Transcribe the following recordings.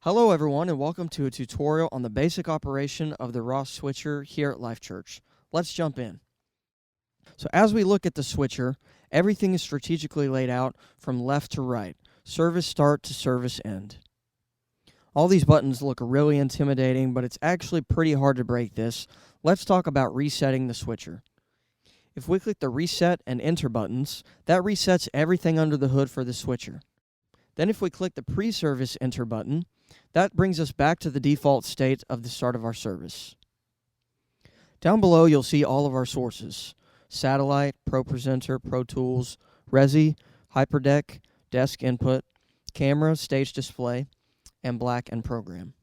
Hello everyone and welcome to a tutorial on the basic operation of the Ross switcher here at Life.Church. Let's jump in. So as we look at the switcher, everything is strategically laid out from left to right, service start to service end. All these buttons look really intimidating, but it's actually pretty hard to break this. Let's talk about resetting the switcher. If we click the reset and enter buttons, that resets everything under the hood for the switcher. Then if we click the pre-service enter button, that brings us back to the default state of the start of our service. Down below, you'll see all of our sources: Satellite, ProPresenter, Pro Tools, Resi, Hyperdeck, Desk Input, Camera, Stage Display, and Black and Program.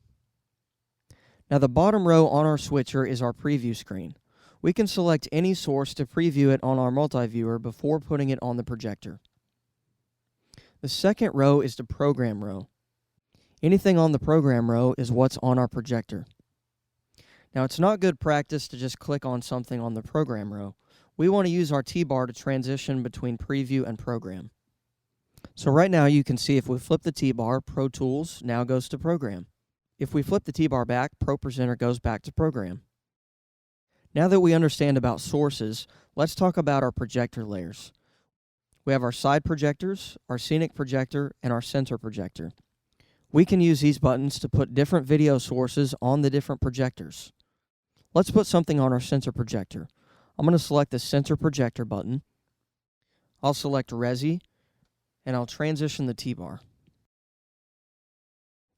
Now the bottom row on our switcher is our preview screen. We can select any source to preview it on our multi-viewer before putting it on the projector. The second row is the program row. Anything on the program row is what's on our projector. Now, it's not good practice to just click on something on the program row. We want to use our T-bar to transition between preview and program. So right now you can see if we flip the T-bar, Pro Tools now goes to program. If we flip the T-bar back, ProPresenter goes back to program. Now that we understand about sources, let's talk about our projector layers. We have our side projectors, our scenic projector, and our center projector. We can use these buttons to put different video sources on the different projectors. Let's put something on our center projector. I'm going to select the center projector button. I'll select Resi, and I'll transition the T-bar.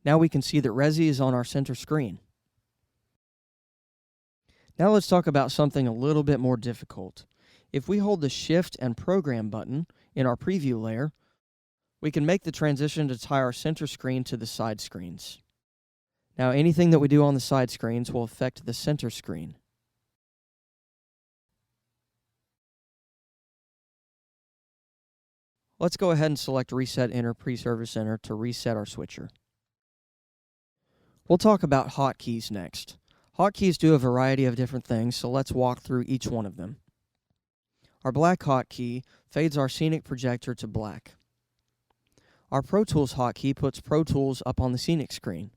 Now we can see that Resi is on our center screen. Now let's talk about something a little bit more difficult. If we hold the Shift and Program button in our preview layer, we can make the transition to tie our center screen to the side screens. Now anything that we do on the side screens will affect the center screen. Let's go ahead and select Reset Enter Pre-Service Enter to reset our switcher. We'll talk about hotkeys next. Hotkeys do a variety of different things, so let's walk through each one of them. Our black hotkey fades our scenic projector to black. Our Pro Tools hotkey puts Pro Tools up on the scenic screen.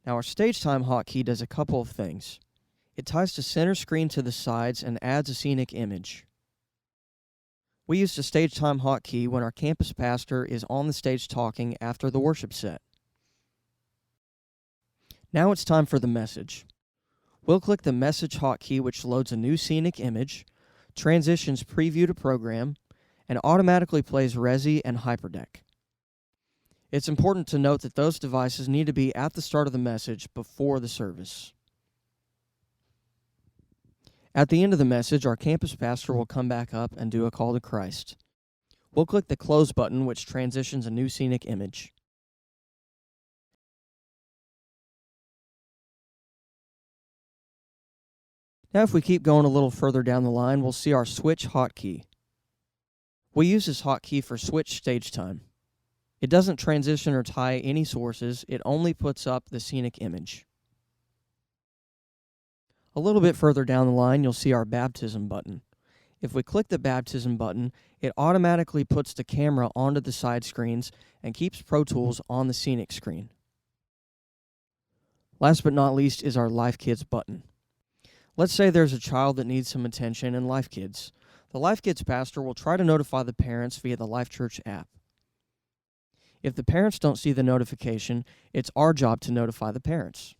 Now our Stage Time hotkey does a couple of things. It ties the center screen to the sides and adds a scenic image. We use the Stage Time hotkey when our campus pastor is on the stage talking after the worship set. Now it's time for the message. We'll click the Message hotkey, which loads a new scenic image, transitions preview to program, and automatically plays Resi and Hyperdeck. It's important to note that those devices need to be at the start of the message before the service. At the end of the message, our campus pastor will come back up and do a call to Christ. We'll click the Close button, which transitions a new scenic image. Now if we keep going a little further down the line, we'll see our Switch hotkey. We use this hotkey for switch stage time. It doesn't transition or tie any sources, it only puts up the scenic image. A little bit further down the line, you'll see our Baptism button. If we click the Baptism button, it automatically puts the camera onto the side screens and keeps Pro Tools on the scenic screen. Last but not least is our Life Kids button. Let's say there's a child that needs some attention in Life Kids. The Life Kids pastor will try to notify the parents via the Life.Church app. If the parents don't see the notification, it's our job to notify the parents.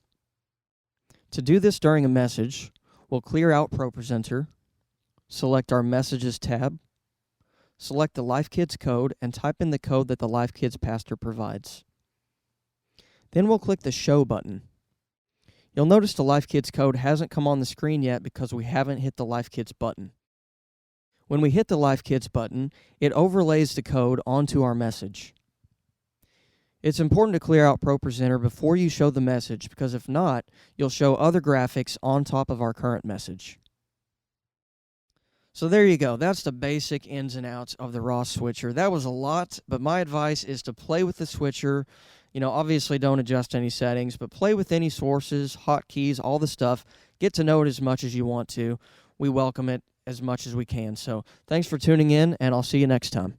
To do this during a message, we'll clear out ProPresenter, select our Messages tab, select the Life Kids code, and type in the code that the Life Kids pastor provides. Then we'll click the Show button. You'll notice the Life Kids code hasn't come on the screen yet because we haven't hit the Life Kids button. When we hit the Life Kids button, it overlays the code onto our message. It's important to clear out ProPresenter before you show the message, because if not, you'll show other graphics on top of our current message. So there you go. That's the basic ins and outs of the Ross switcher. That was a lot, but my advice is to play with the switcher. Obviously don't adjust any settings, but play with any sources, hotkeys, all the stuff. Get to know it as much as you want to. We welcome it as much as we can. So thanks for tuning in, and I'll see you next time.